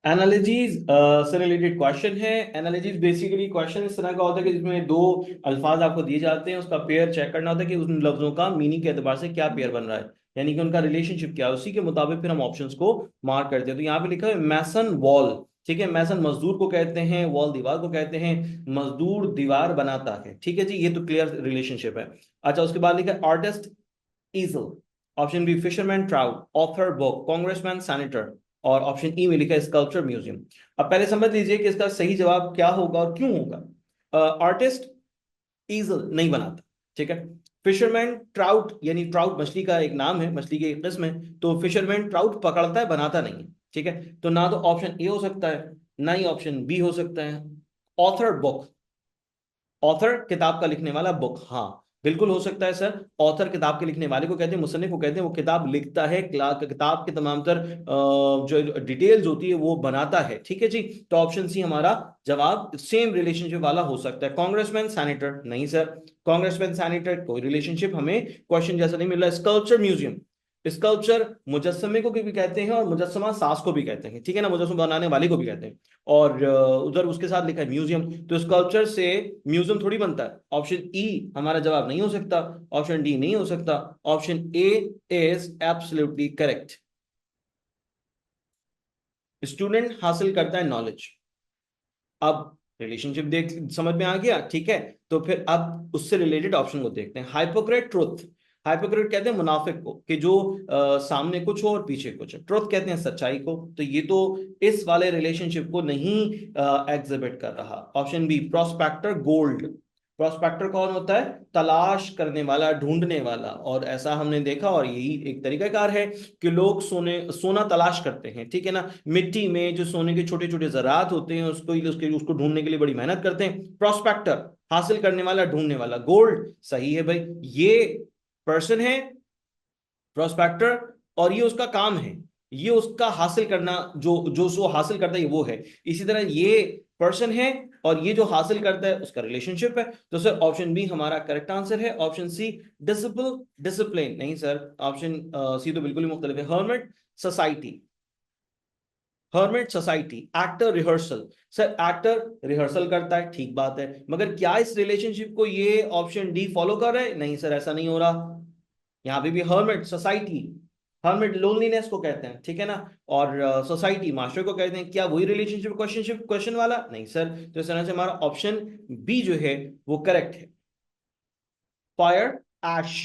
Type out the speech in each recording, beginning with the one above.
Analogies से related question है। Analogies basically question इस तरह का होता है कि जिसमें दो अल्फाज आपको दिए जाते हैं, उसका पेयर चेक करना होता है कि उन लफ्जों का मीनिंग के एतबार से क्या पेयर बन रहा है, यानी कि उनका रिलेशनशिप क्या है। उसी के मुताबिक फिर हम ऑप्शंस को मार्क करते हैं। तो यहाँ पे लिखा है मैसन वॉल। ठीक है, मैसन मजदूर को कहते हैं, वॉल दीवार को कहते हैं। मजदूर दीवार बनाता है। ठीक है जी, ये तो क्लियर रिलेशनशिप है। अच्छा, उसके बाद लिखा है artist easel. Option B fisherman trout, author book, congressman senator. और ऑप्शन ई में लिखा है स्कल्पचर म्यूजियम। अब पहले समझ लीजिए कि इसका सही जवाब क्या होगा और क्यों होगा। आर्टिस्ट ईजल नहीं बनाता। ठीक है। फिशरमैन ट्राउट, यानी ट्राउट मछली का एक नाम है, मछली की एक किस्म है, तो फिशरमैन ट्राउट पकड़ता है, बनाता नहीं है। ठीक है, तो ना तो ऑप्शन ए हो सकता है, ना ही ऑप्शन बी हो सकता है। ऑथर बुक, ऑथर किताब का लिखने वाला, बुक हाँ बिल्कुल हो सकता है सर। ऑथर किताब के लिखने वाले को कहते हैं, मुसन्निफ को कहते हैं, वो किताब लिखता है, किताब के तमाम तर जो डिटेल्स होती है वो बनाता है। ठीक है जी, तो ऑप्शन सी हमारा जवाब सेम रिलेशनशिप वाला हो सकता है। कांग्रेसमैन सैनिटर नहीं सर, कांग्रेसमैन सैनिटर कोई रिलेशनशिप हमें क्वेश्चन जैसा नहीं मिल रहा। स्कल्पचर म्यूजियम, स्कल्पचर मुजस्समे को भी कहते हैं और मुजस्समा सास को भी कहते हैं। ठीक है ना, मुजस्समा बनाने वाले को भी कहते हैं। और उधर उसके साथ लिखा है म्यूजियम, तो स्कल्पचर से म्यूजियम थोड़ी बनता है। ऑप्शन ई हमारा जवाब नहीं हो सकता, ऑप्शन डी नहीं हो सकता, option A is absolutely correct. Student हासिल करता है नॉलेज। अब रिलेशनशिप देख समझ में आ गया। ठीक है, तो फिर अब उससे रिलेटेड ऑप्शन को देखते हैं। हाइपोक्रेट ट्रुथ, हाइपोक्रेट कहते हैं मुनाफिक को, कि जो सामने कुछ हो और पीछे कुछ है। ट्रुथ कहते हैं सच्चाई को। तो ये तो इस वाले रिलेशनशिप को नहीं एग्जिबिट कर रहा। Option B prospector gold. Prospector कौन होता है? तलाश करने वाला, ढूंढने वाला। और ऐसा हमने देखा, और यही एक तरीकाकार है कि लोग सोना तलाश करते हैं। ठीक है ना, मिट्टी में जो सोने के छोटे छोटे ज़रात होते हैं उसको ढूंढने के लिए बड़ी मेहनत करते हैं। प्रोस्पेक्टर हासिल करने वाला, ढूंढने वाला। गोल्ड सही है भाई, ये पर्सन है प्रोस्पेक्टर, और ये उसका काम है, ये उसका हासिल करना, जो जो सो हासिल करता है वो है। इसी तरह ये पर्सन है और ये जो हासिल करता है उसका रिलेशनशिप है। तो सर ऑप्शन बी हमारा करेक्ट आंसर है। ऑप्शन सी डिसिपल डिसिप्लिन नहीं सर, ऑप्शन सी तो बिल्कुल ही मुख्तलिफ है। Hermit society, hermit society. Actor rehearsal, sir actor rehearsal करता है, ठीक बात है, मगर क्या इस रिलेशनशिप को ये ऑप्शन डी फॉलो कर रहा है? नहीं सर, ऐसा नहीं हो रहा। यहाँ पे भी हर्मिट सोसाइटी, हर्मिट लोनलीनेस को कहते हैं। ठीक है ना, और सोसाइटी मास्टर को कहते हैं। क्या वही रिलेशनशिप क्वेश्चन वाला? नहीं सर। तो इस तरह से हमारा ऑप्शन बी जो है वो करेक्ट है। फायर एश,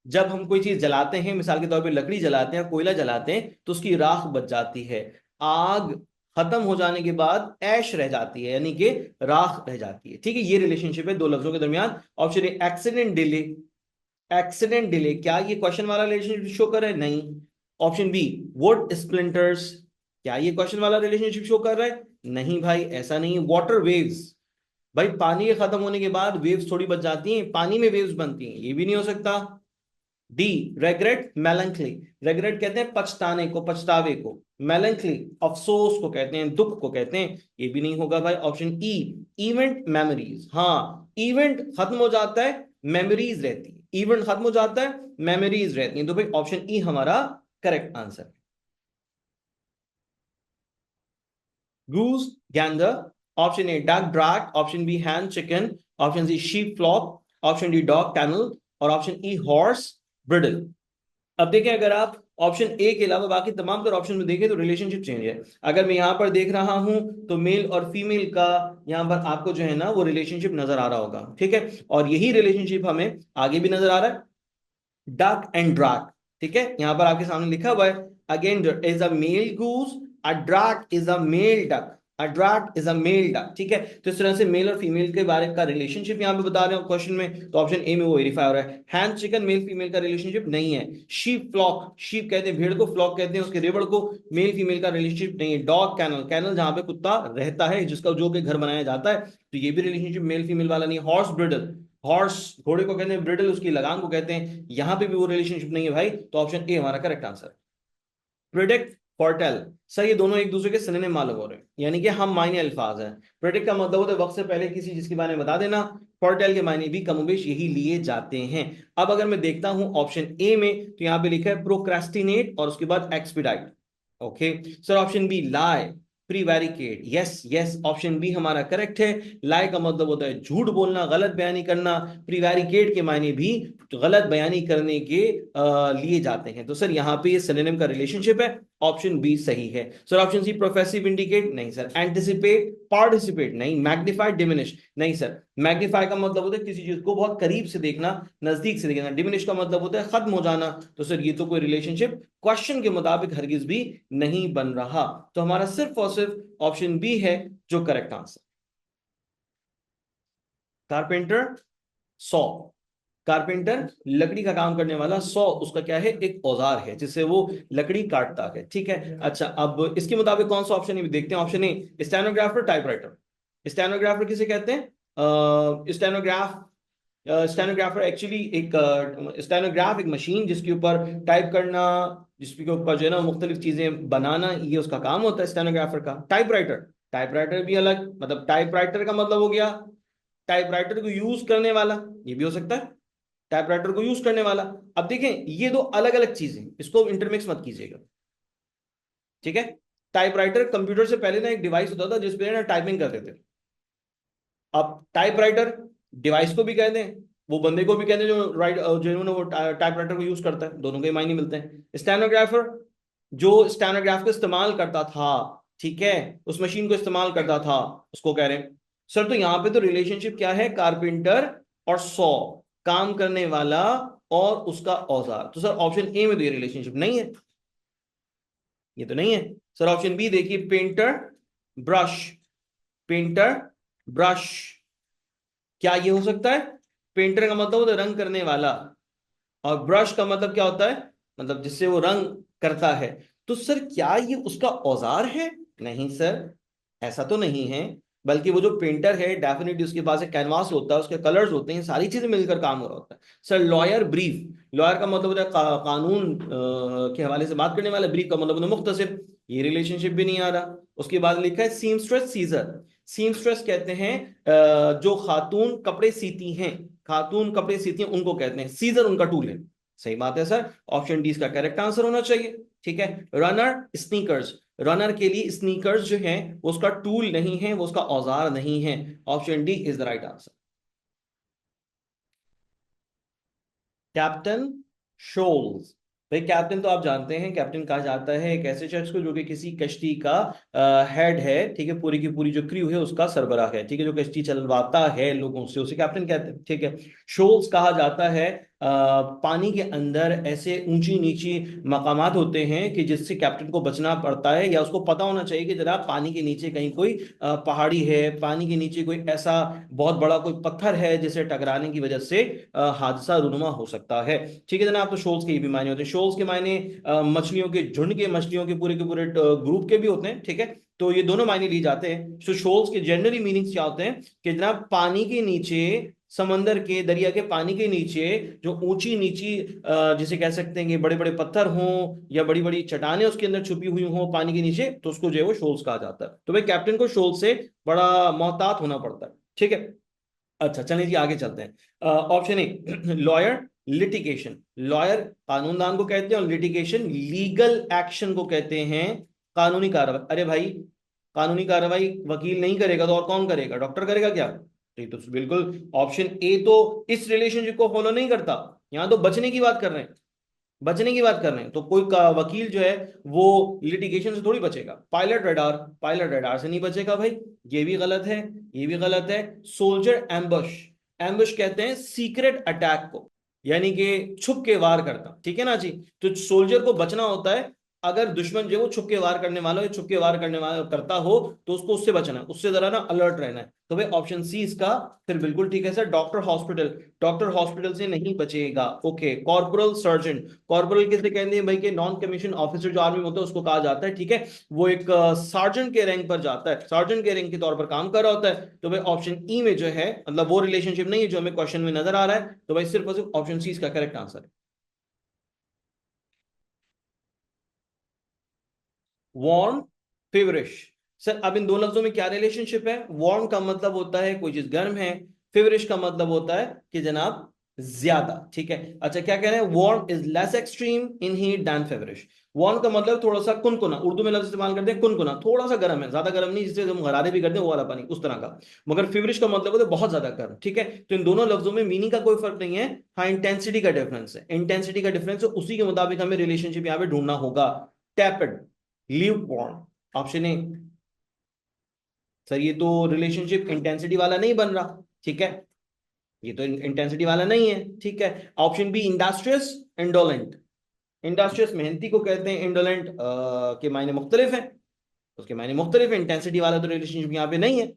जब हम कोई चीज जलाते हैं, मिसाल के तौर पे लकड़ी जलाते हैं, कोयला जलाते हैं, तो उसकी राख बच जाती है। आग खत्म हो जाने के बाद ऐश रह जाती है, यानी कि राख रह जाती है। ठीक है, ये रिलेशनशिप है दो लफ्जों के दरमियान। Option A accident delay, accident delay, क्या ये क्वेश्चन वाला रिलेशनशिप शो कर रहा है? नहीं। ऑप्शन बी वुड स्प्लिंटर्स, क्या ये क्वेश्चन वाला रिलेशनशिप शो कर रहा है? नहीं भाई, ऐसा नहीं। वाटर वेव्स, भाई पानी के खत्म होने के बाद वेव्स थोड़ी बच जाती हैं, पानी में वेव्स बनती हैं, ये भी नहीं हो सकता। डी रेग्रेट मेलंकली, रेग्रेट कहते हैं पछताने को, पछतावे को। मेलंकली अफसोस को कहते हैं, दुख को कहते हैं, ये भी नहीं होगा भाई। ऑप्शन ई इवेंट मेमोरीज, हाँ इवेंट खत्म हो जाता है, मेमोरीज रहती है। इवेंट खत्म हो जाता है, मेमोरीज रहती हैं, तो भाई ऑप्शन ई हमारा करेक्ट आंसर है। Goose gander, option A duck drag, option B hen chicken, option C sheep flock, option D dog camel, और ऑप्शन ई हॉर्स ब्रिडल। अब देखें, अगर आप ऑप्शन ए के अलावा बाकी तमाम तर ऑप्शन में देखें तो रिलेशनशिप चेंज है। अगर मैं यहां पर देख रहा हूं तो मेल और फीमेल का यहां पर आपको जो है ना वो रिलेशनशिप नजर आ रहा होगा। ठीक है, और यही रिलेशनशिप हमें आगे भी नजर आ रहा है, डक एंड ड्रैग। ठीक है, यहां पर आपके सामने लिखा हुआ है, again is a male goose, a drag is a male duck, a drag is a male duck. ठीक है, तो इस तरह से मेल और फीमेल के बारे का रिलेशनशिप यहां पे बता रहे हो क्वेश्चन में, तो ऑप्शन ए में वो वेरीफाई हो रहा है। हैंड चिकन मेल फीमेल का रिलेशनशिप नहीं है। शीप फ्लॉक, शीप कहते हैं भेड़ को, फ्लॉक कहते हैं उसके रेबड़ को, मेल फीमेल का रिलेशनशिप नहीं है। डॉग कैनल, कैनल जहां पे कुत्ता रहता है, जिसका जो के घर बनाया जाता है, तो ये भी रिलेशनशिप मेल फीमेल वाला नहीं है। हॉर्स ब्रिडल, हॉर्स घोड़े को कहते हैं, ब्रिडल उसकी लगाम को कहते हैं, यहां पे भी वो रिलेशनशिप नहीं है भाई, तो ऑप्शन ए हमारा करेक्ट आंसर। प्रिडिक्ट, फोरटेल, सर ये दोनों एक दूसरे के सिनोनिम मालूम हो रहे हैं, यानी कि हम मायने अल्फाज हैं। प्रिडिक्ट का मतलब होता है वक्त से पहले किसी चीज के बारे में बता देना, फोरटेल के मायने भी कमोबेश यही लिए जाते हैं। अब अगर मैं देखता हूं ऑप्शन ए में, तो यहां पे लिखा है प्रोक्रेस्टिनेट और उसके बाद expedite. Okay sir, option B lie, prevaricate, yes yes, option B हमारा करेक्ट है। लाई का मतलब होता है झूठ बोलना, गलत बयानी करना। प्रीवैरिकेट के मायने भी गलत बयानी करने के लिए जाते हैं। तो सर यहाँ पे ये सिनोनिम का रिलेशनशिप है, ऑप्शन बी सही है। सर ऑप्शन सी प्रोफेसिव इंडिकेट नहीं सर। एंटिसिपेट, पार्टिसिपेट नहीं। मैग्नीफाई, डिमिनिश नहीं सर। मैग्नीफाई का मतलब होता है किसी चीज को बहुत करीब से देखना, नजदीक से देखना। डिमिनिश का मतलब होता है खत्म हो जाना। तो सर ये तो कोई रिलेशनशिप क्वेश्चन के मुताबिक हरगिज भी नहीं बन रहा। तो हमारा सिर्फ और सिर्फ ऑप्शन बी है जो correct answer. Carpenter, saw. Carpenter लकड़ी का काम करने वाला, सॉ उसका क्या है, एक औजार है जिससे वो लकड़ी काटता है। ठीक है, अच्छा अब इसके मुताबिक कौन सा ऑप्शन है देखते हैं। ऑप्शन ए स्टेनोग्राफर, टाइपराइटर। स्टेनोग्राफर किसे कहते हैं? स्टेनोग्राफ, स्टेनोग्राफर एक्चुअली एक स्टेनोग्राफ, एक मशीन जिसके ऊपर टाइप करना, जिसके ऊपर जो है ना मुख्तलिफ चीजें बनाना, ये उसका काम होता है स्टेनोग्राफर का। टाइपराइटर, टाइपराइटर भी अलग, मतलब टाइपराइटर का मतलब हो गया टाइपराइटर को यूज करने वाला, ये भी हो सकता है टाइपराइटर को यूज करने वाला। अब देखें ये दो अलग अलग चीजें, इसको इंटरमिक्स मत कीजिएगा, ठीक है। टाइपराइटर कंप्यूटर से पहले ना एक डिवाइस होता था जिसपे ना टाइपिंग करते थे। अब टाइपराइटर डिवाइस को भी कहते हैं, वो बंदे को भी कहते हैं जो राइट, जो वो टाइपराइटर को यूज करता है, दोनों के मायने मिलते हैं। स्टेनोग्राफर जो स्टेनोग्राफ को इस्तेमाल करता था, ठीक है, उस मशीन को इस्तेमाल करता था, उसको कह रहे हैं। सर तो यहां पे तो रिलेशनशिप क्या है, कारपेंटर और सॉ, काम करने वाला और उसका औजार। तो सर ऑप्शन ए में तो ये रिलेशनशिप नहीं है, ये तो नहीं है। सर ऑप्शन बी देखिए, पेंटर ब्रश, पेंटर ब्रश, क्या ये हो सकता है? पेंटर का मतलब होता है रंग करने वाला, और ब्रश का मतलब क्या होता है, मतलब जिससे वो रंग करता है। तो सर क्या ये उसका औजार है? नहीं सर, ऐसा तो नहीं है। बल्कि वो जो पेंटर है डेफिनेटली उसके पास एक कैनवास होता है, उसके कलर्स होते हैं, सारी चीजें मिलकर काम हो रहा होता है। सर लॉयर ब्रीफ, लॉयर का मतलब होता है कानून के हवाले से बात करने वाला, ब्रीफ का मतलब होता है मुख्तसिर, ये रिलेशनशिप भी नहीं आ रहा। उसके बाद लिखा है सीमस्ट्रेस, सीजर। सीमस्ट्रेस कहते हैं जो खातून कपड़े सीती हैं, खातून कपड़े सीती हैं उनको कहते हैं, सीजर उनका टूल है। सही बात है सर, ऑप्शन डी इसका करेक्ट आंसर होना चाहिए। ठीक है, रनर, स्नीकर्स, रनर के लिए स्नीकर्स जो है वो उसका टूल नहीं है, वो उसका औजार नहीं है। Option D is the right answer. Captain shoals, भाई कैप्टन तो आप जानते हैं, कैप्टन कहा जाता है एक ऐसे शख्स को जो कि किसी कश्ती का हेड है, ठीक है, पूरी की पूरी जो क्रू है उसका सरबराह है, ठीक है, जो कश्ती चलवाता है लोगों से, उसे कैप्टन कहते हैं। ठीक है, शोल्स कहा जाता है पानी के अंदर ऐसे ऊंची नीची मकामात होते हैं कि जिससे कैप्टन को बचना पड़ता है, या उसको पता होना चाहिए कि जनाब पानी के नीचे कहीं कोई पहाड़ी है, पानी के नीचे कोई ऐसा बहुत बड़ा कोई पत्थर है जिसे टकराने की वजह से हादसा रुनुमा हो सकता है। ठीक है जनाब, तो शोल्स के ये भी मायने होते हैं। शोल्स के मायने मछलियों के झुंड के, मछलियों के पूरे ग्रुप के भी होते हैं। ठीक है, तो ये दोनों मायने लिए जाते हैं। तो शोल्स के जनरली मीनिंग्स क्या होते हैं कि जनाब पानी के नीचे, समंदर के, दरिया के पानी के नीचे जो ऊंची नीची जिसे कह सकते हैं कि बड़े बड़े पत्थर हों या बड़ी बड़ी चट्टानें उसके अंदर छुपी हुई हों पानी के नीचे, तो उसको जो है वो शोल्स कहा जाता है। तो भाई कैप्टन को शोल्स से बड़ा मोहतात होना पड़ता है। ठीक है, अच्छा चलिए जी आगे चलते हैं। Option A lawyer, litigation, lawyer कानूनदान को कहते हैं और लिटिगेशन लीगल एक्शन को कहते हैं, कानूनी कार्रवाई। अरे भाई कानूनी कार्रवाई वकील नहीं करेगा तो और कौन करेगा, डॉक्टर करेगा क्या? तो ये तो बिल्कुल ऑप्शन ए तो इस रिलेशनशिप को फॉलो नहीं करता। यहां तो बचने की बात कर रहे हैं, बचने की बात कर रहे हैं, तो कोई वकील जो है वो लिटिगेशन से थोड़ी बचेगा। पायलट रडार, पायलट रडार से नहीं बचेगा भाई, ये भी गलत है, ये भी गलत है। सोल्जर एम्बुश, एम्बुश कहते हैं सीक्रेट अटैक को, यानी कि छुप के वार करता, ठीक है ना जी। तो सोल्जर को बचना होता है, अगर दुश्मन जो है वो छुप के वार करने वाला हो, छुप के वार करने वाला करता हो, तो उसको उससे बचना है, उससे जरा ना अलर्ट रहना है। तो भाई ऑप्शन सी इसका फिर बिल्कुल ठीक है sir. Doctor hospital, doctor hospital से नहीं बचेगा। ओके, कॉर्पोरल सर्जन, कॉर्पोरल किसे कहते हैं भाई, के नॉन कमीशन ऑफिसर जो आर्मी में होता है उसको कहा जाता है। ठीक है, वो एक सार्जेंट के रैंक पर जाता है, सार्जेंट के रैंक के तौर पर काम कर रहा होता है। तो भाई ऑप्शन ई में जो है मतलब वो रिलेशनशिप नहीं है जो हमें क्वेश्चन में नजर आ रहा है। तो भाई सिर्फ और सिर्फ ऑप्शन सी इसका करेक्ट आंसर है। वार्म, फेवरिश। सर अब इन दो लफ्जों में क्या रिलेशनशिप है? वार्म का मतलब होता है कोई चीज गर्म है, फेवरिश का मतलब होता है कि जनाब ज्यादा, ठीक है। अच्छा क्या कह रहे हैं, warm is less extreme in heat than feverish. Warm का मतलब थोड़ा सा कुनकुना, उर्दू में लफ्ज इस्तेमाल करते हैं कुनकुना, थोड़ा सा गर्म है, ज्यादा गर्म नहीं जिससे हम गरारे भी करते हैं वो वाला पानी, उस तरह का। मगर फेवरिश का मतलब होता है बहुत ज्यादा गर्म, ठीक है। तो इन दोनों लफ्जों में मीनिंग का कोई फर्क नहीं है, हाँ इंटेंसिटी का डिफरेंस है, इंटेंसिटी का डिफरेंस है, उसी के मुताबिक हमें रिलेशनशिप यहाँ पे ढूंढना होगा। Tapped, luke warm, option A. Sir ये तो रिलेशनशिप इंटेंसिटी वाला नहीं बन रहा, ठीक है, ये तो इंटेंसिटी वाला नहीं है, ठीक है। Option B industrious, indolent. Industrious मेहनती को कहते हैं, इंडोलेंट के मायने मुख्तलिफ है, उसके मायने मुख्तलिफ है, इंटेंसिटी वाला तो रिलेशनशिप यहाँ पे नहीं है।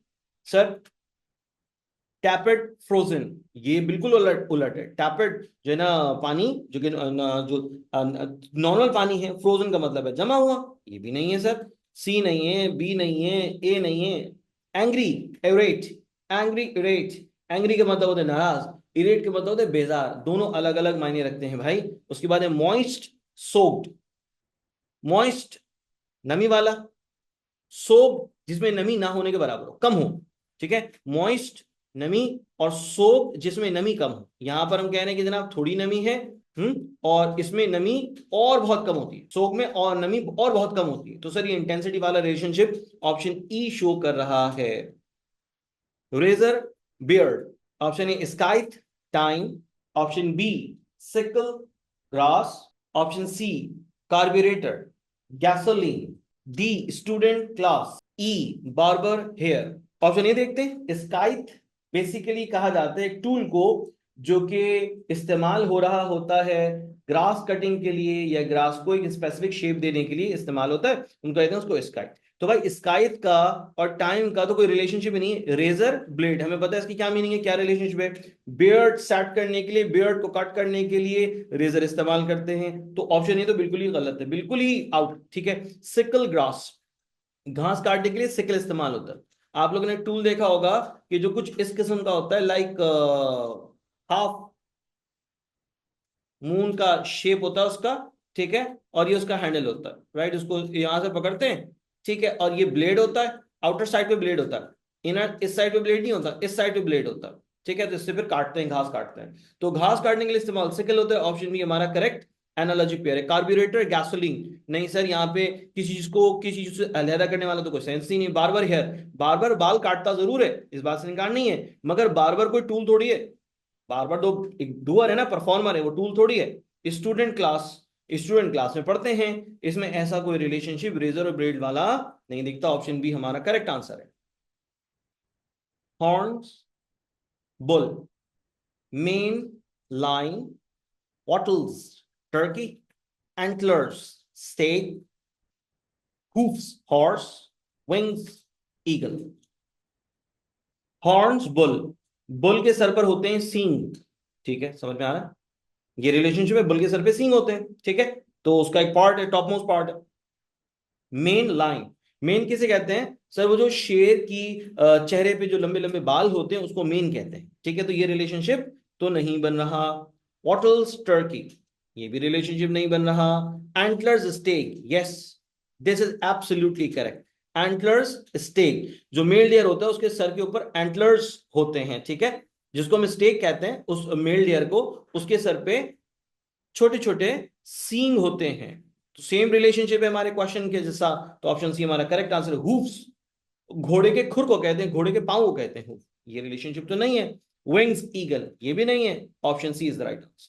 सर टैपेड, फ्रोजन, ये बिल्कुल उलट उलट है। टैपेड जो है ना पानी, जो कि जो नॉर्मल पानी है, फ्रोजन का मतलब है जमा हुआ, ये भी नहीं है सर। सी नहीं है, बी नहीं है, ए नहीं है। एंग्री, इरेट, एंग्री इरेट, एंग्री का मतलब होता है नाराज, इरेट का मतलब होता है बेजार, दोनों अलग अलग मायने रखते हैं भाई। उसके बाद है मॉइस्ट, सोक्ड। मॉइस्ट नमी वाला, सोप जिसमें नमी ना होने के बराबर हो, कम हो, ठीक है। मॉइस्ट नमी, और सोप जिसमें नमी कम हो। यहां पर हम कह रहे हैं कि जनाब थोड़ी नमी है, और इसमें नमी और बहुत कम होती है, सोप में और नमी और बहुत कम होती है। तो सर ये इंटेंसिटी वाला रिलेशनशिप ऑप्शन ई शो कर रहा है। Razor, beard, option A scythe, time, option B sickle, grass, option C carburettor, gasoline, D student class, E barber hair. Option A देखते हैं, स्काइथ बेसिकली कहा जाता है एक टूल को जो कि इस्तेमाल हो रहा होता है ग्रास कटिंग के लिए, या ग्रास को एक स्पेसिफिक शेप देने के लिए इस्तेमाल होता है, उनको कहते हैं उसको स्काइथ। तो भाई स्काइथ का और टाइम का तो कोई रिलेशनशिप नहीं है। रेजर ब्लेड हमें पता है इसकी क्या मीनिंग है, क्या रिलेशनशिप है, बियर्ड सेट करने के लिए, बियर्ड को कट करने के लिए रेजर इस्तेमाल करते हैं, तो ऑप्शन ये तो बिल्कुल ही गलत है, बिल्कुल ही आउट, ठीक है। सिकल, ग्रास, घास काटने के लिए सिकल इस्तेमाल होता है। आप लोगों ने टूल देखा होगा कि जो कुछ इस किस्म का होता है, लाइक हाफ मून का शेप होता है उसका, ठीक है, और ये उसका हैंडल होता है, राइट, उसको यहां से पकड़ते हैं, ठीक है, और ये ब्लेड होता है, आउटर साइड पे ब्लेड होता है, इनर इस साइड पे ब्लेड नहीं होता, इस साइड पे ब्लेड होता है, ठीक है। तो इससे फिर काटते हैं, घास काटते हैं, तो घास काटने के लिए इस्तेमाल सिकल होता है। ऑप्शन बी हमारा करेक्ट एनालॉजी पेयर है। कार्बोरेटर, गैसोलीन नहीं सर, यहाँ पे किसी चीज को किसी चीज से अलहदा करने वाला तो कोई सेंस ही नहीं। बार्बर हेयर, बार्बर बाल काटता जरूर है, इस बात से इनकार नहीं है, मगर बार्बर कोई टूल थोड़ी है, बार बार तो एक डूअर है ना, परफॉर्मर है, वो टूल थोड़ी है। स्टूडेंट क्लास, स्टूडेंट क्लास में पढ़ते हैं, इसमें ऐसा कोई रिलेशनशिप रेजर और ब्लेड वाला नहीं दिखता। ऑप्शन बी हमारा करेक्ट आंसर है। Horns, bull, mane, lion, wattles, turkey, antlers, stag, hoofs, horse, wings, eagle. Horns, bull, bull के सर पर होते हैं सींग, ठीक है, समझ में आ रहा है, ये रिलेशनशिप है, बुल के सर पे सींग होते हैं, ठीक है, तो उसका एक पार्ट है, टॉप मोस्ट पार्ट है। मेन लाइन, मेन किसे कहते हैं सर, वो जो शेर की चेहरे पे जो लंबे लंबे बाल होते हैं उसको मेन कहते हैं, ठीक है, तो ये रिलेशनशिप तो नहीं बन रहा। वॉटल्स, टर्की, ये भी रिलेशनशिप नहीं बन रहा। Antlers, stag, yes this is absolutely correct. Antlers, stag, जो मेल डियर होता है उसके सर के ऊपर एंटलर्स होते हैं, ठीक है, जिसको हम स्टेक कहते हैं, उस मेल डियर को, उसके सर पे छोटे छोटे सींग होते हैं। तो सेम रिलेशनशिप है हमारे क्वेश्चन के जैसा, तो ऑप्शन सी हमारा करेक्ट आंसर है। हूफ्स, घोड़े के खुर को कहते हैं, घोड़े के पांव को कहते हैं हूफ, ये रिलेशनशिप तो नहीं है। विंग्स, ईगल, ये भी नहीं है। Option C is the right answer.